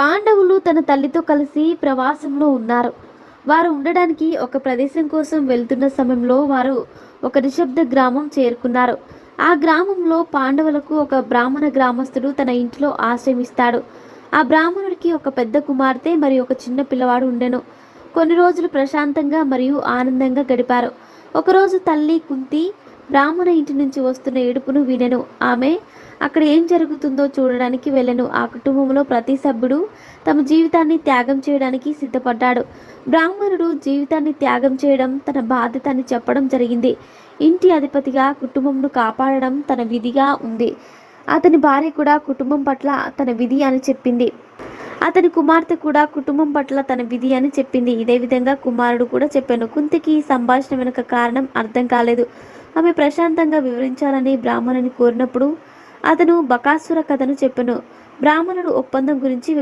పాండవులు తన తల్లితో కలిసి ప్రవాసంలో ఉన్నారు. వారు ఉండడానికి ఒక ప్రదేశం కోసం వెళ్తున్న సమయంలో వారు ఒక నిశ్శబ్ద గ్రామం చేరుకున్నారు. ఆ గ్రామంలో పాండవులకు ఒక బ్రాహ్మణ గ్రామస్తుడు తన ఇంటిలో ఆశ్రమిస్తాడు. ఆ బ్రాహ్మణుడికి ఒక పెద్ద కుమార్తె మరియు ఒక చిన్న పిల్లవాడు ఉండెను. కొన్ని రోజులు ప్రశాంతంగా మరియు ఆనందంగా గడిపారు. ఒకరోజు తల్లి కుంతి బ్రాహ్మణ ఇంటి నుంచి వస్తున్న ఏడుపును వినెను. ఆమె అక్కడ ఏం జరుగుతుందో చూడడానికి వెళ్ళెను. ఆ కుటుంబంలో ప్రతి సభ్యుడు తమ జీవితాన్ని త్యాగం చేయడానికి సిద్ధపడ్డాడు. బ్రాహ్మణుడు జీవితాన్ని త్యాగం చేయడం తన బాధ్యత అని చెప్పడం జరిగింది. ఇంటి అధిపతిగా కుటుంబంను కాపాడడం తన విధిగా ఉంది. అతని భార్య కూడా కుటుంబం పట్ల తన విధి అని చెప్పింది. అతని కుమార్తె కూడా కుటుంబం పట్ల తన విధి అని చెప్పింది. ఇదే విధంగా కుమారుడు కూడా చెప్పాను. కుంతికి ఈ సంభాషణ వెనుక కారణం అర్థం కాలేదు. ఆమె ప్రశాంతంగా వివరించాలని బ్రాహ్మణుని కోరినప్పుడు అతను బకాసుర కథను చెప్పెను. బ్రాహ్మణుడు ఒప్పందం గురించి